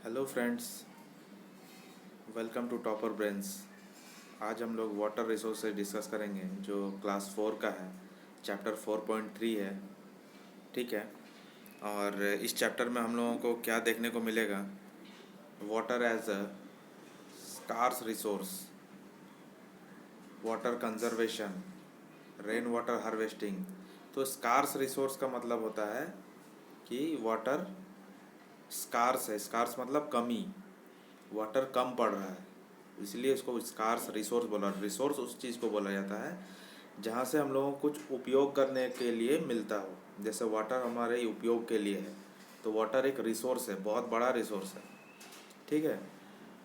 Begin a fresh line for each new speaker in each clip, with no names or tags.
Hello friends, welcome to Topper Brains. आज हम लोग वाटर रिसोर्सेज डिस्कस करेंगे जो क्लास 4 का है। चैप्टर 4.3 है। ठीक है। और इस चैप्टर में हम लोगों को क्या देखने को मिलेगा? Water as a scarce resource, water conservation, rain water harvesting. तो स्कार्स रिसोर्स का मतलब होता है कि वाटर स्कार्स है। स्कार्स मतलब कमी, वाटर कम पड़ रहा है, इसलिए इसको स्कार्स रिसोर्स बोला। रिसोर्स उस चीज़ को बोला जाता है जहाँ से हम लोगों को कुछ उपयोग करने के लिए मिलता हो। जैसे वाटर हमारे उपयोग के लिए है, तो वाटर एक रिसोर्स है, बहुत बड़ा रिसोर्स है। ठीक है।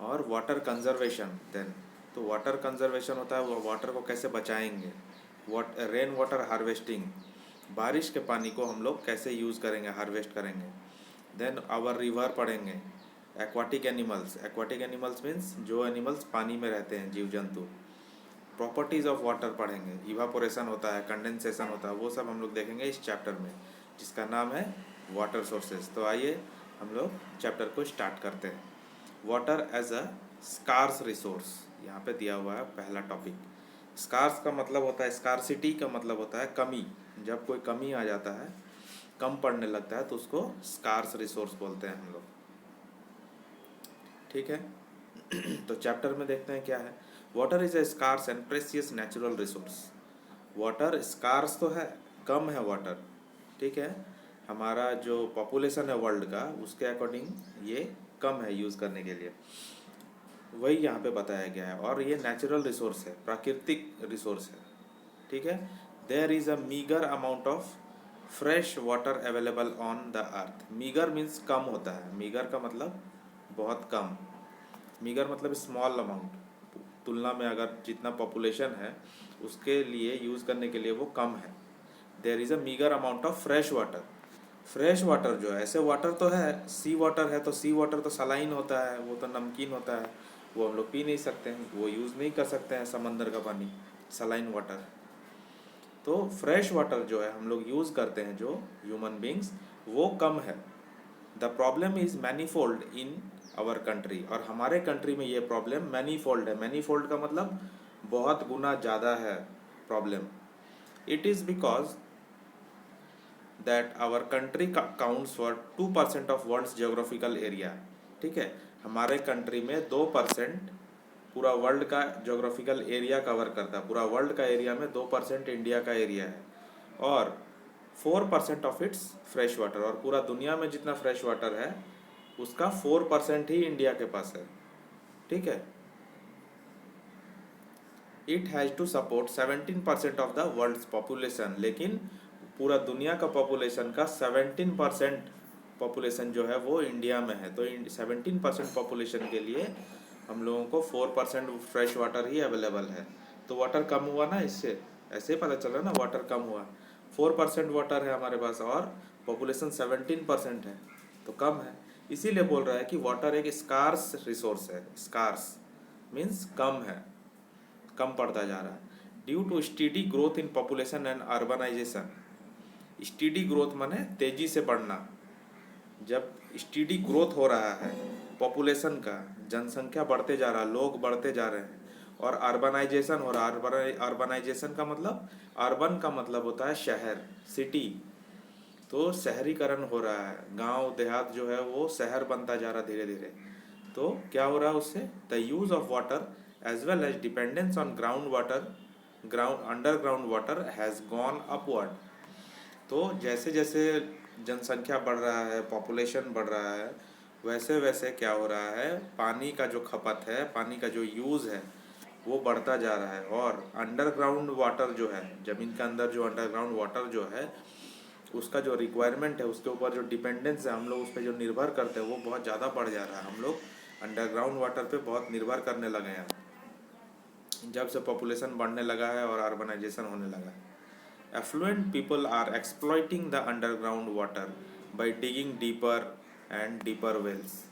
और वाटर कंजर्वेशन देन, तो वाटर कंजर्वेशन होता है वो वाटर को कैसे बचाएंगे। रेन वाटर हार्वेस्टिंग, बारिश के पानी को हम लोग कैसे यूज़ करेंगे, हार्वेस्ट करेंगे। देन आवर रिवर पढ़ेंगे। एक्वाटिक एनिमल्स मीन्स जो एनिमल्स पानी में रहते हैं, जीव जंतु। प्रॉपर्टीज़ ऑफ वाटर पढ़ेंगे। इवापोरेशन होता है, कंडेंसेशन होता है, वो सब हम लोग देखेंगे इस चैप्टर में, जिसका नाम है वाटर सोर्सेज। तो आइए हम लोग चैप्टर को स्टार्ट करते हैं। Water as a scarce resource, यहाँ पे दिया हुआ है पहला टॉपिक। स्कार्स का मतलब होता है, स्कारसिटी का मतलब होता है कमी। जब कोई कमी आ जाता है, कम पड़ने लगता है, तो उसको स्कार्स रिसोर्स बोलते हैं हम लोग। ठीक है। तो चैप्टर में देखते हैं क्या है। Water is a scarce and precious natural resource. Water scarce तो है, कम है वाटर। ठीक है। हमारा जो पॉपुलेशन है वर्ल्ड का, उसके अकॉर्डिंग ये कम है यूज़ करने के लिए, वही यहाँ पे बताया गया है। और ये नेचुरल रिसोर्स है, प्राकृतिक रिसोर्स है। ठीक है। There is a meagre amount of fresh water available on the earth. Meagre means कम होता है। मीगर का मतलब बहुत कम। मीगर मतलब स्मॉल अमाउंट, तुलना में अगर जितना पॉपुलेशन है उसके लिए यूज़ करने के लिए वो कम है। There is a meagre amount of fresh water. Fresh water जो है, ऐसे वाटर तो है, सी वाटर है, तो सी वाटर तो सलाइन होता है, वो तो नमकीन होता है, वो हम लोग पी नहीं सकते हैं, वो यूज़ नहीं कर सकते हैं समंदर का पानी, सलाइन वाटर। तो फ्रेश वाटर जो है हम लोग यूज़ करते हैं, जो ह्यूमन बींग्स, वो कम है। The problem is manifold in our country. और हमारे कंट्री में ये प्रॉब्लम मैनीफोल्ड है। मैनीफोल्ड का मतलब बहुत गुना ज़्यादा है problem. It is because that our country counts for 2% of world's geographical area. ठीक है। हमारे कंट्री में 2% पूरा वर्ल्ड का जोग्राफिकल एरिया कवर करता है। पूरा वर्ल्ड का एरिया में 2% इंडिया का एरिया है, और 4% ऑफ इट्स फ्रेश वाटर। और पूरा दुनिया में जितना फ्रेश वाटर है उसका 4% ही इंडिया के पास है। ठीक है। It has to support 17% of the world's population. लेकिन पूरा दुनिया का पॉपुलेशन का 17% पॉपुलेशन जो है वो इंडिया में है। तो 17% पॉपुलेशन के लिए हम लोगों को 4% फ्रेश वाटर ही अवेलेबल है। तो वाटर कम हुआ ना, इससे ऐसे ही पता चल रहा है ना, वाटर कम हुआ। 4% वाटर है हमारे पास और पॉपुलेशन 17% है, तो कम है। इसीलिए बोल रहा है कि वाटर एक स्कार्स रिसोर्स है। स्कार्स मीन्स कम है, कम पड़ता जा रहा है। Due to steady growth in population and urbanisation. Steady growth माने तेजी से बढ़ना। जब स्टीडी ग्रोथ हो रहा है पॉपुलेशन का, जनसंख्या बढ़ते जा रहा है, लोग बढ़ते जा रहे हैं, और अर्बनाइजेशन हो रहा है। अर्बनाइजेशन का मतलब, अर्बन का मतलब होता है शहर, सिटी। तो शहरीकरण हो रहा है, गांव देहात जो है वो शहर बनता जा रहा है धीरे धीरे। तो क्या हो रहा है उससे, the use of water as well as dependence on ground water, ground underground water has gone upward. तो जैसे जैसे जनसंख्या बढ़ रहा है, पॉपुलेशन बढ़ रहा है, वैसे वैसे क्या हो रहा है, पानी का जो खपत है, पानी का जो यूज़ है वो बढ़ता जा रहा है। और अंडरग्राउंड वाटर जो है, ज़मीन के अंदर जो अंडरग्राउंड वाटर जो है, उसका जो रिक्वायरमेंट है, उसके ऊपर जो डिपेंडेंस है, हम लोग उस पर जो निर्भर करते हैं वो बहुत ज़्यादा बढ़ जा रहा है। हम लोग अंडरग्राउंड वाटर पे बहुत निर्भर करने लगे हैं जब से पॉपुलेशन बढ़ने लगा है और अर्बनाइजेशन होने लगा है। Affluent people are exploiting the underground water by digging deeper and deeper wells.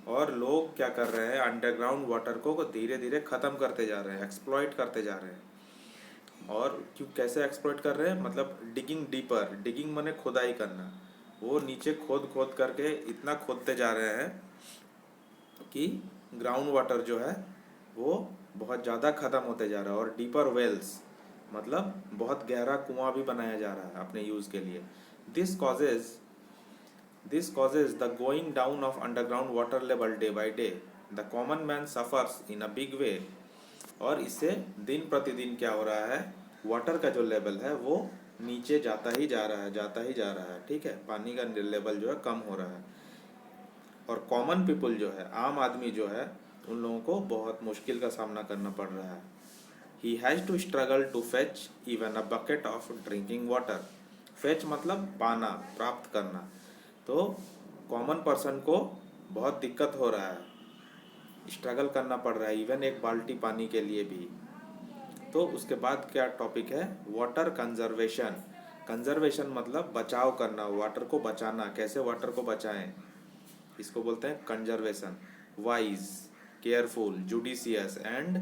और लोग क्या कर रहे हैं, अंडरग्राउंड वाटर को धीरे धीरे ख़त्म करते जा रहे हैं, एक्सप्लॉइट करते जा रहे हैं। और क्यों, कैसे एक्सप्लॉइट कर रहे हैं, मतलब डिगिंग डीपर, डिगिंग माने खुदाई करना। वो नीचे खोद खोद करके इतना खोदते जा रहे हैं कि ग्राउंड वाटर जो है वो बहुत ज़्यादा ख़त्म होते जा रहा है, और डीपर वेल्स मतलब बहुत गहरा कुआं भी बनाया जा रहा है अपने यूज़ के लिए। This causes This causes the going down of underground water level day by day. The common man suffers in a big way. और इससे दिन प्रतिदिन क्या हो रहा है, वाटर का जो लेवल है वो नीचे जाता ही जा रहा है, जाता ही जा रहा है। ठीक है, पानी का लेवल जो है कम हो रहा है, और कॉमन पीपल जो है, आम आदमी जो है, उन लोगों को बहुत मुश्किल का सामना करना पड़ रहा है। He has to struggle to fetch even a bucket of drinking water. Fetch मतलब पाना, प्राप्त करना। तो कॉमन पर्सन को बहुत दिक्कत हो रहा है, स्ट्रगल करना पड़ रहा है इवन एक बाल्टी पानी के लिए भी। तो उसके बाद क्या टॉपिक है, वाटर कंजर्वेशन। कंजर्वेशन मतलब बचाव करना, वाटर को बचाना, कैसे वाटर को बचाएं, इसको बोलते हैं conservation. Wise, careful, judicious and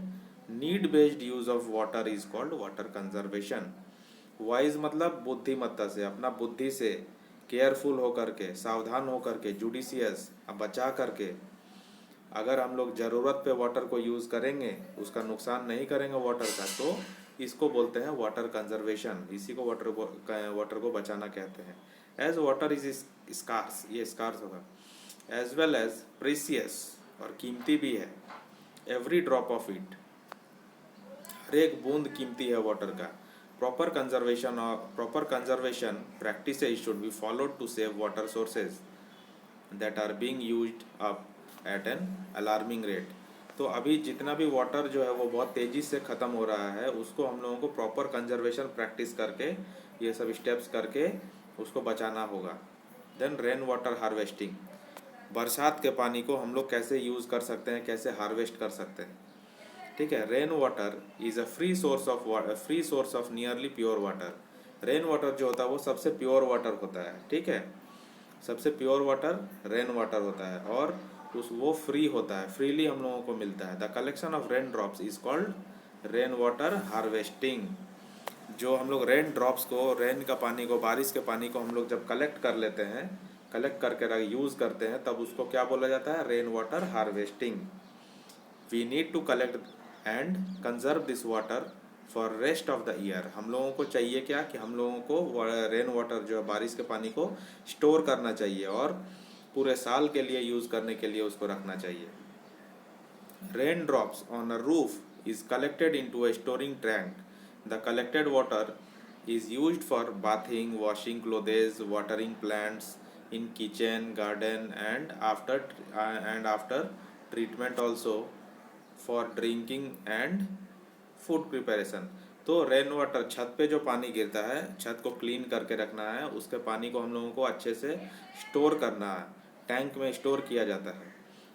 need based use of water is called water conservation. Wise मतलब बुद्धिमत्ता से, अपना बुद्धि से, केयरफुल होकर के, सावधान होकर के, जुडिशियस बचा करके, अगर हम लोग ज़रूरत पे वाटर को यूज़ करेंगे, उसका नुकसान नहीं करेंगे वाटर का, तो इसको बोलते हैं वाटर कंजर्वेशन। इसी को वाटर को बचाना कहते हैं। एज वाटर इज स्कार्स, ये स्कार्स होगा, एज वेल एज प्रीसियस, और कीमती भी है। एवरी ड्रॉप ऑफ इट, हर एक बूंद कीमती है वाटर का। Proper conservation practices should be followed to save water sources that are being used up at an alarming rate. तो अभी जितना भी वाटर जो है वो बहुत तेज़ी से ख़त्म हो रहा है, उसको हम लोगों को प्रॉपर कंजर्वेशन प्रैक्टिस करके, ये सब स्टेप्स करके उसको बचाना होगा। देन रेन वाटर हार्वेस्टिंग, बरसात के पानी को हम लोग कैसे यूज़ कर सकते हैं, कैसे हार्वेस्ट कर सकते हैं। ठीक है, rain water is a free source of nearly pure water. Rain water जो होता है वो सबसे प्योर वाटर होता है। ठीक है, सबसे प्योर वाटर रेन वाटर होता है, और वो फ्री होता है, फ्रीली हम लोगों को मिलता है। The collection of rain drops is called rain water harvesting. जो हम लोग रेन ड्रॉप्स को, रेन का पानी को, बारिश के पानी को हम लोग जब कलेक्ट कर लेते हैं, कलेक्ट करके यूज़ करते हैं, तब उसको क्या बोला जाता है, rain water harvesting. We need to collect and conserve this water for rest of the year. हम लोगों को चाहिए क्या, कि हम लोगों को रेन वाटर जो है, बारिश के पानी को स्टोर करना चाहिए, और पूरे साल के लिए यूज़ करने के लिए उसको रखना चाहिए। Rain drops on a roof is collected into a storing tank. The collected water is used for bathing, washing clothes, watering plants in kitchen, garden, and after treatment also for drinking and food preparation. तो rain water, छत पे जो पानी गिरता है, छत को clean करके रखना है, उसके पानी को हम लोगों को अच्छे से स्टोर करना है, टैंक में स्टोर किया जाता है,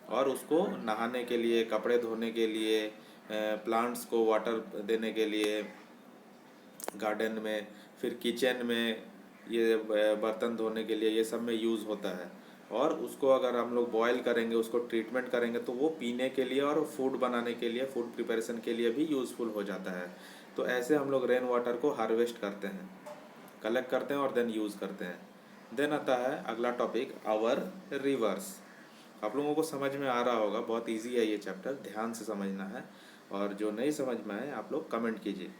और उसको नहाने के लिए, कपड़े धोने के लिए, प्लांट्स को वाटर देने के लिए, गार्डन में, फिर किचन में, ये बर्तन धोने के लिए, ये सब में यूज़ होता है। और उसको अगर हम लोग बॉयल करेंगे, उसको ट्रीटमेंट करेंगे, तो वो पीने के लिए और फूड बनाने के लिए, फूड प्रिपरेशन के लिए भी यूज़फुल हो जाता है। तो ऐसे हम लोग रेन वाटर को हार्वेस्ट करते हैं, कलेक्ट करते हैं और देन यूज़ करते हैं। देन आता है अगला टॉपिक, आवर रिवर्स। आप लोगों को समझ में आ रहा होगा, बहुत ईजी है ये चैप्टर, ध्यान से समझना है, और जो नहीं समझ में आए आप लोग कमेंट कीजिए।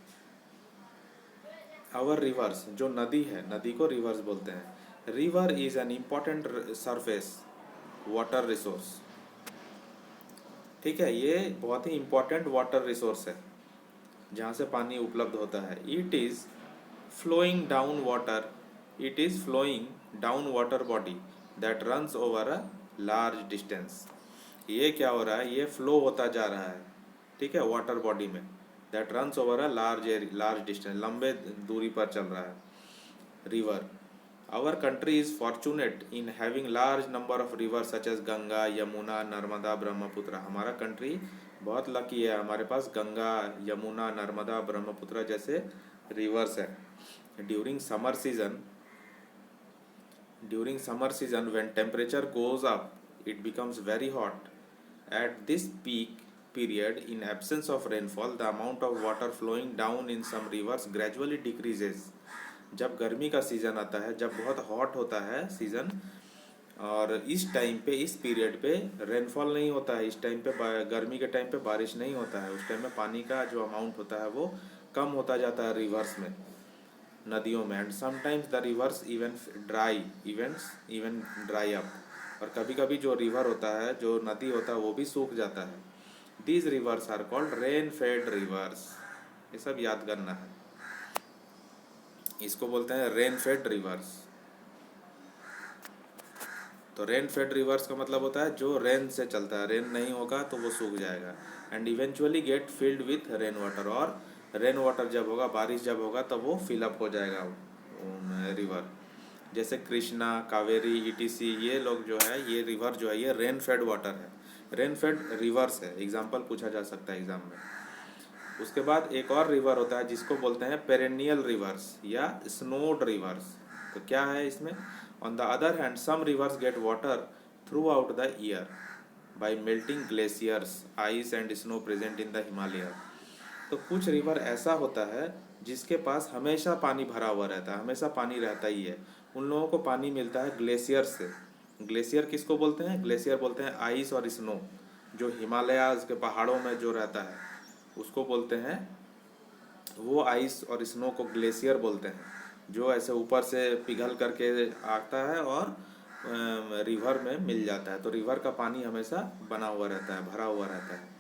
आवर रिवर्स, जो नदी है, नदी को रिवर्स बोलते हैं। River is an important surface water resource. ठीक है, ये बहुत ही इम्पॉर्टेंट वाटर रिसोर्स है, जहाँ से पानी उपलब्ध होता है। It is flowing down water, it is flowing down water body that runs over a large distance. ये क्या हो रहा है, ये फ्लो होता जा रहा है, ठीक है, वाटर बॉडी में, that runs over a large distance, लंबे दूरी पर चल रहा है river. Our country is fortunate in having large number of river such as Ganga, Yamuna, Narmada, Brahmaputra. हमारा कंट्री बहुत लकी है, हमारे पास गंगा, यमुना, नर्मदा, ब्रह्मपुत्र जैसे रिवर्स है। During summer season when temperature goes up, it becomes very hot. At this peak period, in absence of rainfall, the amount of water flowing down in some rivers gradually decreases. जब गर्मी का season आता है, जब बहुत hot होता है season, और इस टाइम पे, इस पीरियड पे रेनफॉल नहीं होता है। इस टाइम पे गर्मी के टाइम पे बारिश नहीं होता है। उस टाइम में पानी का जो अमाउंट होता है वो कम होता जाता है रिवर्स में, नदियों में। And sometimes the reverse even dry up. और कभी कभी जो रिवर होता है, जो नदी होता है, वो भी सूख जाता है। These rivers are called rain fed rivers. ये सब याद करना है। इसको बोलते हैं रेन फेड रिवर्स। तो रेन फेड रिवर्स का मतलब होता है जो रेन से चलता है, रेन नहीं होगा तो वो सूख जाएगा। And eventually gate filled with rain water. और रेन वाटर जब होगा, बारिश जब होगा, तब वो फिलअप हो जाएगा रिवर। जैसे कृष्णा, कावेरी, ईटीसी, ये लोग जो है, ये रिवर जो है, ये रेन फेड वाटर है, रेन फेड रिवर्स है। एग्जाम्पल पूछा जा सकता है एग्जाम में। उसके बाद एक और रिवर होता है जिसको बोलते हैं पेरेनियल रिवर्स या स्नोड रिवर्स। तो क्या है इसमें? On the other hand some rivers get water throughout the year by melting glaciers, ice and snow present in the Himalaya. तो कुछ रिवर ऐसा होता है जिसके पास हमेशा पानी भरा हुआ रहता है, हमेशा पानी रहता ही है। उन लोगों को पानी मिलता है ग्लेशियर से। ग्लेशियर किसको बोलते हैं? ग्लेशियर बोलते हैं आइस और स्नो, जो हिमालयाज के पहाड़ों में जो रहता है उसको बोलते हैं। वो आइस और स्नो को ग्लेशियर बोलते हैं, जो ऐसे ऊपर से पिघल करके आता है और रिवर में मिल जाता है। तो रिवर का पानी हमेशा बना हुआ रहता है, भरा हुआ रहता है।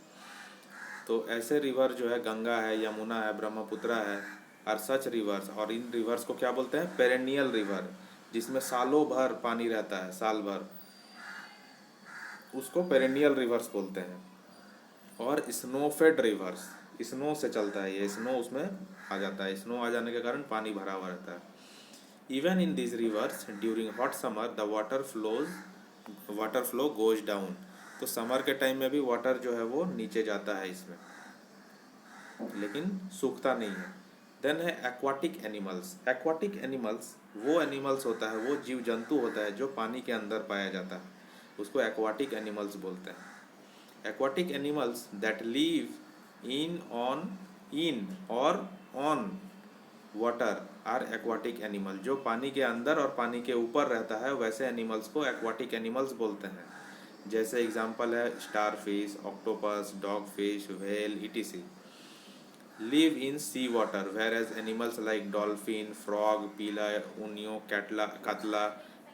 तो ऐसे रिवर जो है, गंगा है, यमुना है, ब्रह्मपुत्रा है, आर सच रिवर्स। और इन रिवर्स को क्या बोलते हैं? पेरेनियल रिवर, जिसमें सालों भर पानी रहता है, साल भर, उसको पेरेनियल रिवर्स बोलते हैं। और स्नोफेड रिवर्स, स्नो से चलता है ये, स्नो उसमें आ जाता है, स्नो आ जाने के कारण पानी भरा हुआ रहता है। Even in this reverse during hot summer the water flow goes down. तो समर के टाइम में भी वाटर जो है वो नीचे जाता है इसमें, लेकिन सूखता नहीं है। देन है एक्वाटिक एनिमल्स। एक्वाटिक एनिमल्स वो एनिमल्स होता है, वो जीव जंतु होता है जो पानी के अंदर पाया जाता है, उसको एक्वाटिक एनिमल्स बोलते हैं। aquatic animals that live in or on water are aquatic animal। जो पानी के अंदर और पानी के ऊपर रहता है, वैसे एनिमल्स को aquatic animals बोलते हैं। जैसे एग्जांपल है starfish, octopus, dogfish, whale, etc live in sea water, whereas animals like dolphin, frog, pila, unio, katla,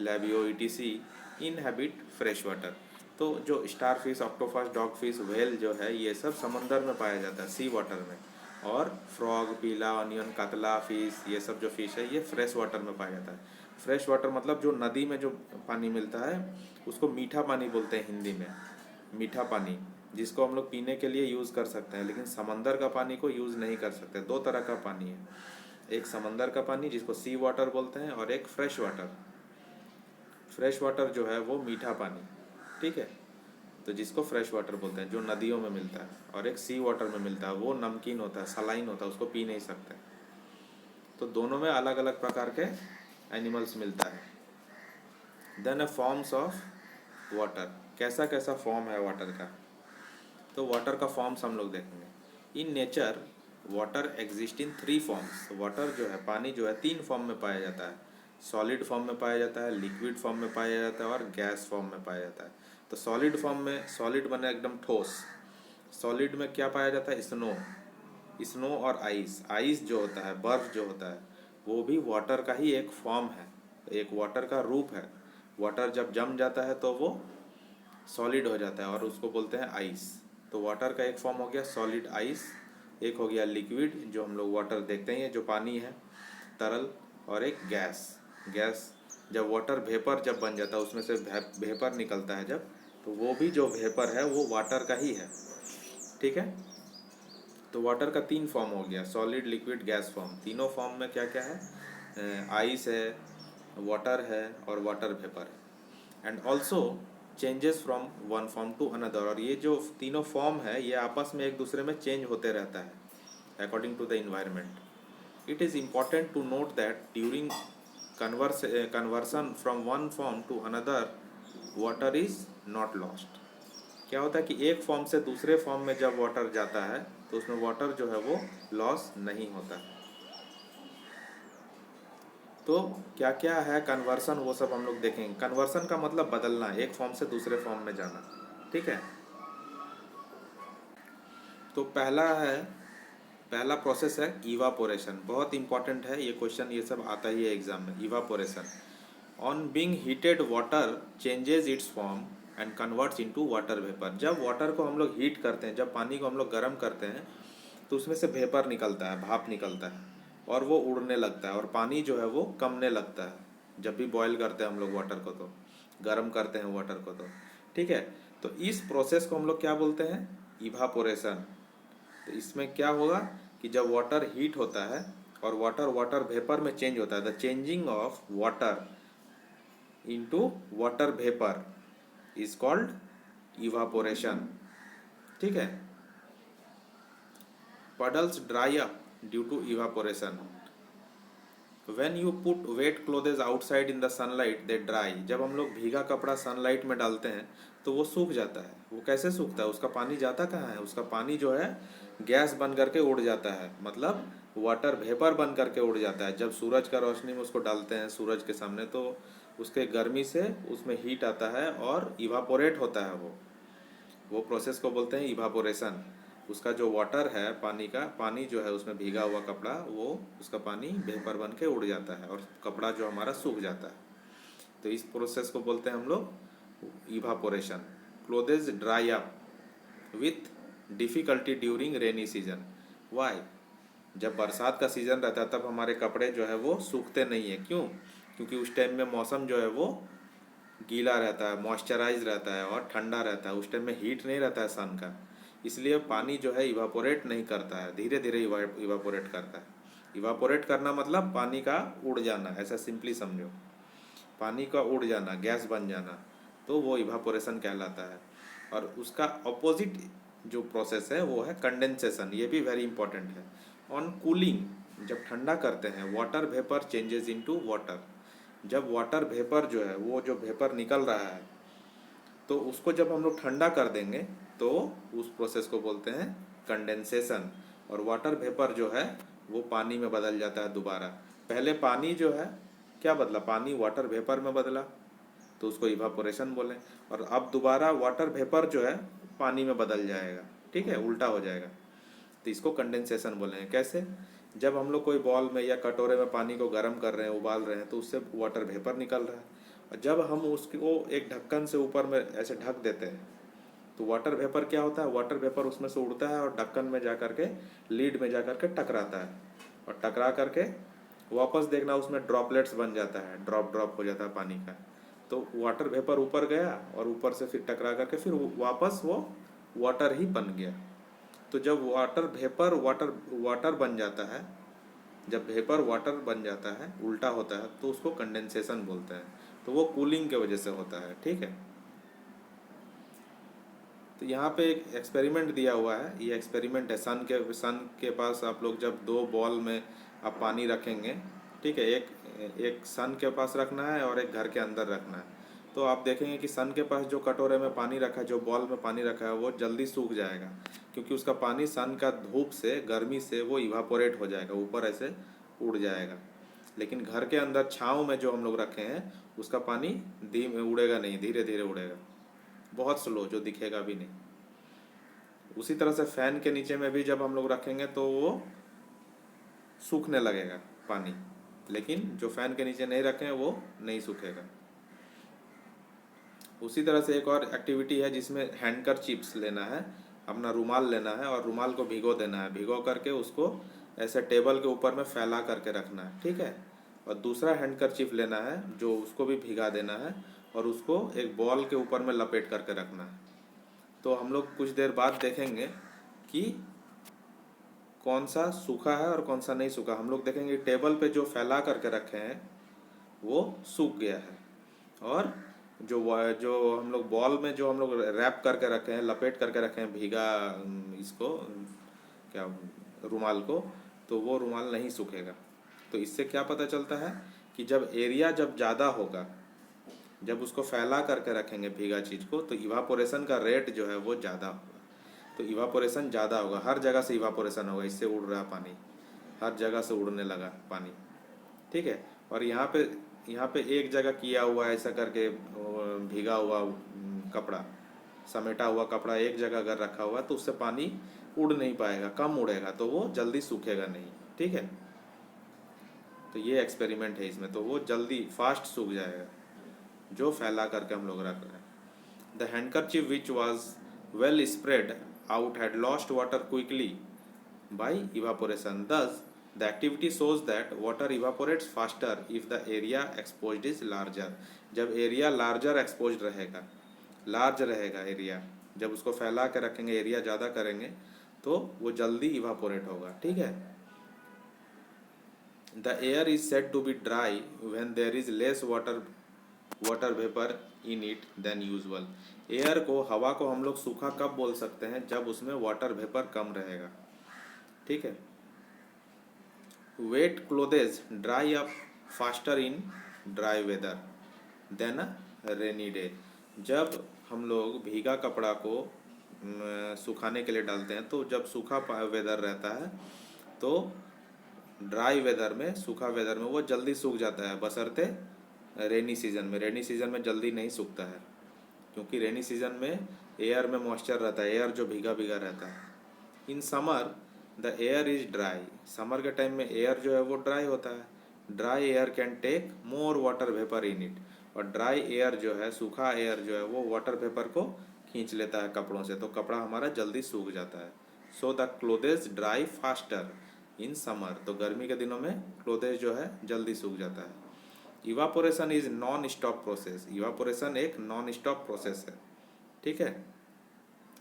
labio, etc inhabit fresh water। तो जो स्टारफिश, ऑक्टोपस, डॉगफिश, व्हेल जो है, ये सब समंदर में पाया जाता है, सी वाटर में। और फ्रॉग, पीला, ऑनियन, कतला फिश, ये सब जो फिश है, ये फ्रेश वाटर में पाया जाता है। फ्रेश वाटर मतलब जो नदी में जो पानी मिलता है उसको मीठा पानी बोलते हैं हिंदी में, मीठा पानी, जिसको हम लोग पीने के लिए यूज़ कर सकते हैं। लेकिन समंदर का पानी को यूज़ नहीं कर सकते। दो तरह का पानी है, एक समंदर का पानी जिसको सी वाटर बोलते हैं, और एक फ्रेश वाटर। फ्रेश वाटर जो है वो मीठा पानी, ठीक है, तो जिसको फ्रेश वाटर बोलते हैं, जो नदियों में मिलता है। और एक सी वाटर में मिलता है, वो नमकीन होता है, सलाइन होता है, उसको पी नहीं सकते। तो दोनों में अलग अलग प्रकार के एनिमल्स मिलता है। Then a forms of water, कैसा कैसा फॉर्म है वाटर का। तो वाटर का फॉर्म्स हम लोग देखेंगे। In nature water exist in 3 forms. Water जो है, पानी जो है, 3 फॉर्म में पाया जाता है। सॉलिड फॉर्म में पाया जाता है, लिक्विड फॉर्म में पाया जाता है, और गैस फॉर्म में पाया जाता है। तो सॉलिड फॉर्म में, सॉलिड बने एकदम ठोस, सॉलिड में क्या पाया जाता है? स्नो, स्नो और आइस। आइस जो होता है, बर्फ जो होता है, वो भी वाटर का ही एक फॉर्म है, एक वाटर का रूप है। वाटर जब जम जाता है तो वो सॉलिड हो जाता है और उसको बोलते हैं आइस। तो वाटर का एक फॉर्म हो गया सॉलिड, आइस। एक हो गया लिक्विड, जो हम लोग वाटर देखते हैं, जो पानी है, तरल। और एक गैस। गैस जब वाटर वेपर जब बन जाता है, उसमें से वेपर निकलता है जब, तो वो भी जो वेपर है वो वाटर का ही है, ठीक है। तो वाटर का 3 फॉर्म हो गया, सॉलिड, लिक्विड, गैस फॉर्म। तीनों फॉर्म में क्या क्या है? आइस है, वाटर है, और वाटर वेपर है। And also changes from one form to another. और ये जो तीनों फॉर्म है, ये आपस में एक दूसरे में चेंज होते रहता है according to the environment. It is important to note that during conversion from one form to another water is not lost. क्या होता है कि एक फॉर्म से दूसरे फॉर्म में जब वाटर जाता है तो उसमें वाटर जो है वो लॉस नहीं होता है। तो क्या क्या है कन्वर्सन, वो सब हम लोग देखेंगे। कन्वर्सन का मतलब बदलना, एक फॉर्म से दूसरे फॉर्म में जाना, ठीक है। तो पहला प्रोसेस है इवापोरेशन, बहुत इंपॉर्टेंट है ये क्वेश्चन, ये सब आता ही है एग्जाम में। Evaporation, on being heated water changes it's form and converts into water vapour. जब वाटर को हम लोग हीट करते हैं, जब पानी को हम लोग गर्म करते हैं, तो उसमें से वेपर निकलता है, भाप निकलता है, और वो उड़ने लगता है, और पानी जो है वो कमने लगता है। जब भी बॉयल करते हैं हम लोग वाटर को, तो गर्म करते हैं वाटर को, तो ठीक है। तो इस प्रोसेस को हम लोग क्या बोलते हैं, इवापोरेशन। तो इसमें क्या होगा कि जब वाटर हीट होता है और वाटर वाटर वेपर में चेंज होता है, the changing of water into water vapour is called evaporation, ठीक है। puddles dry up due to evaporation. When you put wet clothes outside in the sunlight they dry. जब हम लोग भीगा कपड़ा सनलाइट में डालते हैं तो वो सूख जाता है। वो कैसे सूखता है, उसका पानी जाता कहाँ है, उसका पानी जो है गैस बन करके उड़ जाता है, मतलब वाटर वेपर बन करके उड़ जाता है। जब सूरज का रोशनी में उसको डालते हैं सूरज के सामने, तो उसके गर्मी से उसमें हीट आता है और इवापोरेट होता है। वो प्रोसेस को बोलते हैं इवापोरेशन। उसका जो वाटर है, पानी का पानी जो है उसमें भीगा हुआ कपड़ा, वो उसका पानी वेपर बन के उड़ जाता है और कपड़ा जो हमारा सूख जाता है। तो इस प्रोसेस को बोलते हैं हम लोग evaporation. Clothes dry up with difficulty during rainy season. Why? जब बरसात का सीज़न रहता है तब हमारे कपड़े जो है वो सूखते नहीं है। क्यों? क्योंकि उस टाइम में मौसम जो है वो गीला रहता है, मॉइस्चराइज रहता है और ठंडा रहता है। उस टाइम में हीट नहीं रहता है सन का, इसलिए पानी जो है इवापोरेट नहीं करता है, धीरे धीरे इवापोरेट करता है। इवापोरेट करना मतलब पानी का उड़ जाना, ऐसा सिंपली समझो, पानी का उड़ जाना, गैस बन जाना, तो वो इवापोरेशन कहलाता है। और उसका अपोजिट जो प्रोसेस है वो है कंडेंसेशन, ये भी वेरी इंपॉर्टेंट है। ऑन कूलिंग, जब ठंडा करते हैं, water vapour changes into water. जब वाटर वेपर जो है, वो जो वेपर निकल रहा है, तो उसको जब हम लोग ठंडा कर देंगे तो उस प्रोसेस को बोलते हैं कंडेंसेशन। और वाटर वेपर जो है वो पानी में बदल जाता है दोबारा। पहले पानी जो है क्या बदला, पानी वाटर वेपर में बदला, तो उसको इवापोरेशन बोलें। और अब दोबारा वाटर वेपर जो है पानी में बदल जाएगा, ठीक है, उल्टा हो जाएगा, तो इसको कंडेंसेशन बोलेंगे। कैसे? जब हम लोग कोई बॉल में या कटोरे में पानी को गर्म कर रहे हैं, उबाल रहे हैं, तो उससे वाटर वेपर निकल रहा है, और जब हम उसको एक ढक्कन से ऊपर में ऐसे ढक देते हैं, तो वाटर वेपर क्या होता है, वाटर वेपर उसमें से उड़ता है और ढक्कन में जा करके, लीड में जा करके टकराता है, और टकरा करके वापस देखना उसमें ड्रॉपलेट्स बन जाता है, ड्रॉप ड्रॉप हो जाता है पानी का। तो वाटर वेपर ऊपर गया और ऊपर से फिर टकरा करके फिर वापस वो वाटर ही बन गया। तो जब वाटर वेपर वाटर वाटर बन जाता है, जब वेपर वाटर बन जाता है, उल्टा होता है, तो उसको कंडेंसेशन बोलते हैं। तो वो कूलिंग के वजह से होता है, ठीक है। तो यहाँ पे एक एक्सपेरिमेंट दिया हुआ है, ये एक्सपेरिमेंट है सन के पास आप लोग जब दो बॉल में आप पानी रखेंगे, ठीक है, एक एक सन के पास रखना है और एक घर के अंदर रखना है, तो आप देखेंगे कि सन के पास जो कटोरे में पानी रखा है, जो बॉल में पानी रखा है, वो जल्दी सूख जाएगा, क्योंकि उसका पानी सन का धूप से, गर्मी से वो इवापोरेट हो जाएगा, ऊपर ऐसे उड़ जाएगा। लेकिन घर के अंदर छाँव में जो हम लोग रखे हैं, उसका पानी धीमे उड़ेगा नहीं, धीरे धीरे उड़ेगा, बहुत स्लो, जो दिखेगा भी नहीं। उसी तरह से फैन के नीचे में भी जब हम लोग रखेंगे तो वो सूखने लगेगा पानी, लेकिन जो फैन के नीचे नहीं रखे हैं वो नहीं सूखेगा। उसी तरह से एक और एक्टिविटी है जिसमें हैंडकर चिप्स लेना है, अपना रुमाल लेना है और रुमाल को भिगो देना है, भिगो करके उसको ऐसे टेबल के ऊपर में फैला करके रखना है, ठीक है। और दूसरा हैंडकर चिप लेना है जो उसको भी भिगा देना है और उसको एक बॉल के ऊपर में लपेट करके रखना है। तो हम लोग कुछ देर बाद देखेंगे कि कौन सा सूखा है और कौन सा नहीं सूखा। हम लोग देखेंगे टेबल पे जो फैला करके रखे हैं वो सूख गया है, और जो हम लोग बॉल में जो हम लोग रैप करके रखे हैं, लपेट करके रखे हैं भीगा इसको क्या, रुमाल को, तो वो रुमाल नहीं सूखेगा। तो इससे क्या पता चलता है कि जब एरिया जब ज़्यादा होगा, जब उसको फैला करके रखेंगे भीगा चीज़ को, तो इवापोरेशन का रेट जो है वो ज़्यादा होगा। तो इवापोरेशन ज़्यादा होगा, हर जगह से इवापोरेशन होगा, इससे उड़ रहा पानी, हर जगह से उड़ने लगा पानी, ठीक है। और यहाँ पे एक जगह किया हुआ है ऐसा करके भीगा हुआ कपड़ा, समेटा हुआ कपड़ा एक जगह अगर रखा हुआ है तो उससे पानी उड़ नहीं पाएगा, कम उड़ेगा, तो वो जल्दी सूखेगा नहीं। ठीक है, तो ये एक्सपेरिमेंट है इसमें, तो वो जल्दी फास्ट सूख जाएगा जो फैला करके हम लोग रख रहे हैं। The handkerchief which was well spread out had lost water quickly by evaporation. Thus, the activity shows that water evaporates faster if the area exposed is larger. जब एरिया लार्जर एक्सपोज रहेगा, लार्ज रहेगा area, जब उसको फैला के रखेंगे, area ज़्यादा करेंगे तो वो जल्दी इवापोरेट होगा। ठीक है। The air is said to be dry when there is less water vapour in it than usual. Air को, हवा को हम लोग सूखा कब बोल सकते हैं? जब उसमें वाटर वेपर कम रहेगा। ठीक है। Wet clothes dry up faster in dry weather than a rainy day. जब हम लोग भीगा कपड़ा को सुखाने के लिए डालते हैं तो जब सूखा वेदर रहता है तो ड्राई वेदर में, सूखा वेदर में वो जल्दी सूख जाता है, बशर्ते रेनी सीजन में। रेनी सीजन में जल्दी नहीं सूखता है क्योंकि रेनी सीजन में एयर में मॉइस्चर रहता है, एयर जो भीगा भीगा रहता है। In summer the air is dry. Summer के टाइम में एयर जो है वो ड्राई होता है। Dry air can take more water vapour in it. और ड्राई एयर जो है, सूखा एयर जो है वो वाटर वेपर को खींच लेता है कपड़ों से, तो कपड़ा हमारा जल्दी सूख जाता है। So the क्लोथेज dry faster in summer. तो गर्मी के दिनों में क्लोथेज जो है जल्दी सूख जाता है। Evaporation is non stop process. इवापोरेशन एक नॉन स्टॉप प्रोसेस है। ठीक है।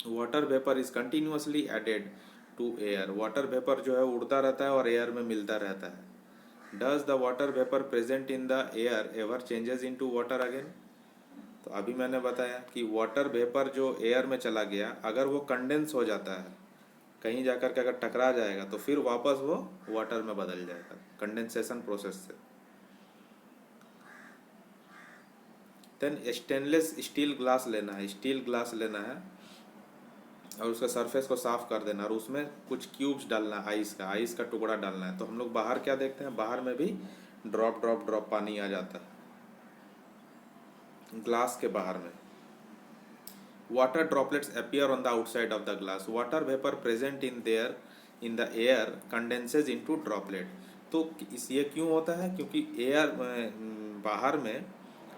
Water vapour is continuously added to air. Water vapour जो है उड़ता रहता है और एयर में मिलता रहता है। Does the water vapour present in the air ever changes into water again. तो अभी मैंने बताया कि वाटर वेपर जो एयर में चला गया, अगर वो कंडेंस हो जाता है, कहीं जाकर के अगर टकरा जाएगा तो फिर वापस वो वाटर में बदल जाएगा कंडेंसेशन प्रोसेस से। देन स्टेनलेस स्टील ग्लास लेना है, स्टील ग्लास लेना है और उसका सरफेस को साफ कर देना और उसमें कुछ क्यूब्स डालना है, आइस का टुकड़ा डालना है। तो हम लोग बाहर क्या देखते हैं, बाहर में भी ड्रॉप ड्रॉप ड्रॉप पानी आ जाता है ग्लास के बाहर में। Water droplets appear on the outside of the glass. Water vapour present in the air condenses into droplet. तो ये क्यों होता है? क्योंकि एयर बाहर में,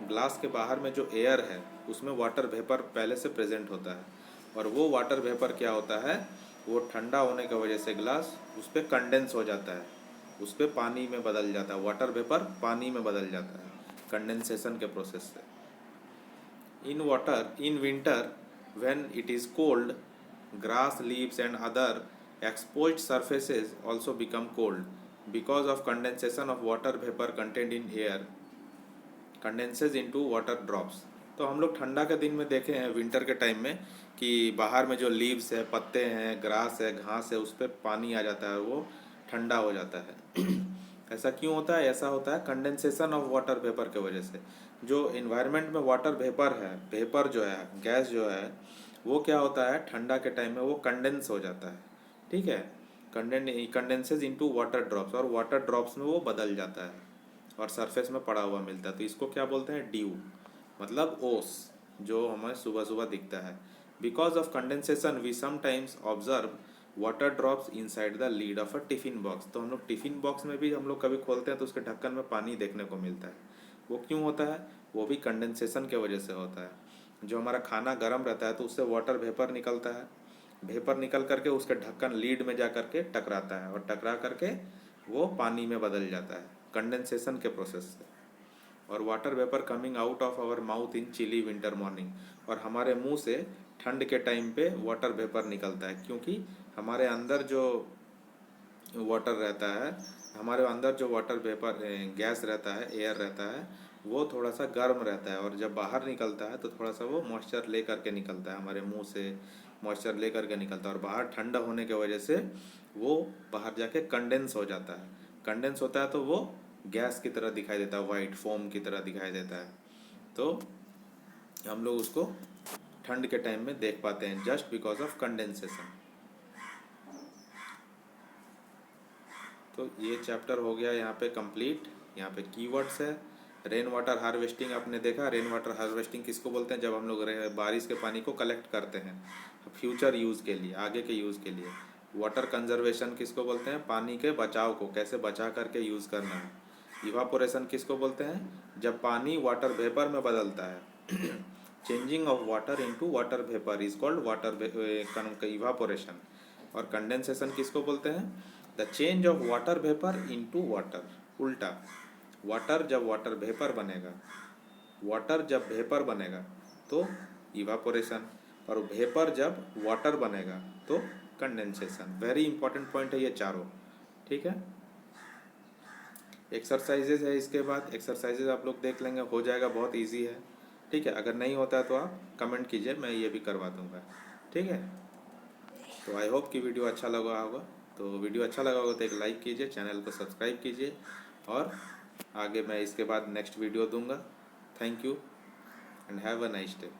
ग्लास के बाहर में जो एयर है उसमें वाटर वेपर पहले से प्रेजेंट होता है और वो वाटर वेपर क्या होता है, वो ठंडा होने की वजह से ग्लास उस पर कंडेंस हो जाता है, उस पर पानी में बदल जाता है, वाटर वेपर पानी में बदल जाता है कंडेंसेशन के प्रोसेस से। In winter when it is cold, grass, leaves and other exposed surfaces also become cold because of condensation of water vapor contained in air condenses into water drops। तो हम लोग ठंडा के दिन में देखे हैं, विंटर के टाइम में, कि बाहर में जो लीव्स है, पत्ते हैं, ग्रास है, घास है, उस पर पानी आ जाता है, वो ठंडा हो जाता है। ऐसा क्यों होता है? ऐसा होता है कंडेंसेशन ऑफ वाटर वेपर के वजह से। जो इन्वायरमेंट में वाटर वेपर है, वेपर जो है, गैस जो है, वो क्या होता है ठंडा के टाइम में वो कंडेंस हो जाता है। ठीक है। कंडेंसेज इनटू वाटर ड्रॉप्स, और वाटर ड्रॉप्स में वो बदल जाता है और सरफेस में पड़ा हुआ मिलता है। तो इसको क्या बोलते हैं? ड्यू, मतलब ओस, जो हमें सुबह सुबह दिखता है। Because of condensation we sometimes observe water drops inside the lid of a tiffin box. तो हम लोग टिफिन बॉक्स में भी हम लोग कभी खोलते हैं तो उसके ढक्कन में पानी देखने को मिलता है। वो क्यों होता है? वो भी कंडेंसेशन के वजह से होता है। जो हमारा खाना गर्म रहता है तो उससे वाटर वेपर निकलता है, वेपर निकल करके उसके ढक्कन लीड में जा करके टकराता है और टकरा करके वो पानी में बदल जाता है कंडेंसेशन के प्रोसेस से। और water vapour coming out of our mouth in chilly winter morning. और हमारे मुंह से ठंड के टाइम पे वाटर वेपर निकलता है क्योंकि हमारे अंदर जो वाटर रहता है, हमारे अंदर जो वाटर वेपर गैस रहता है, एयर रहता है, वो थोड़ा सा गर्म रहता है और जब बाहर निकलता है तो थोड़ा सा वो मॉइस्चर ले करके निकलता है, हमारे मुंह से मॉइस्चर ले करके निकलता है और बाहर ठंडा होने की वजह से वो बाहर जाके कंडेंस हो जाता है। कंडेंस होता है तो वो गैस की तरह दिखाई देता है, वाइट फोम की तरह दिखाई देता है। तो हम लोग उसको ठंड के टाइम में देख पाते हैं जस्ट बिकॉज ऑफ कंडेंसेशन। तो ये चैप्टर हो गया यहाँ पे कंप्लीट। यहाँ पे कीवर्ड्स है। रेन वाटर हार्वेस्टिंग आपने देखा, रेन वाटर हार्वेस्टिंग किसको बोलते हैं? जब हम लोग बारिश के पानी को कलेक्ट करते हैं फ्यूचर यूज़ के लिए, आगे के यूज़ के लिए। वाटर कंजर्वेशन किसको बोलते हैं? पानी के बचाव को कैसे बचा करके यूज़ करना है। इवापोरेशन किसको बोलते हैं? जब पानी वाटर वेपर में बदलता है changing of water into water vapour is called water evaporation. और कंडेंसेशन किसको बोलते हैं? The change of water vapour into water. उल्टा, वाटर जब वाटर वेपर बनेगा, वाटर जब वेपर बनेगा तो इवापोरेशन, और वेपर जब वाटर बनेगा तो कंडेंसेशन। वेरी इंपॉर्टेंट पॉइंट है ये चारों, ठीक है। एक्सरसाइजेज है, इसके बाद एक्सरसाइजेज आप लोग देख लेंगे, हो जाएगा, बहुत इजी है, ठीक है। अगर नहीं होता है तो आप कमेंट कीजिए, मैं ये भी करवा दूंगा, ठीक है। तो आई होप कि वीडियो अच्छा लगा होगा। तो वीडियो अच्छा लगा होगा तो एक लाइक कीजिए, चैनल को सब्सक्राइब कीजिए, और आगे मैं इसके बाद नेक्स्ट वीडियो दूंगा। Thank you and have a nice day.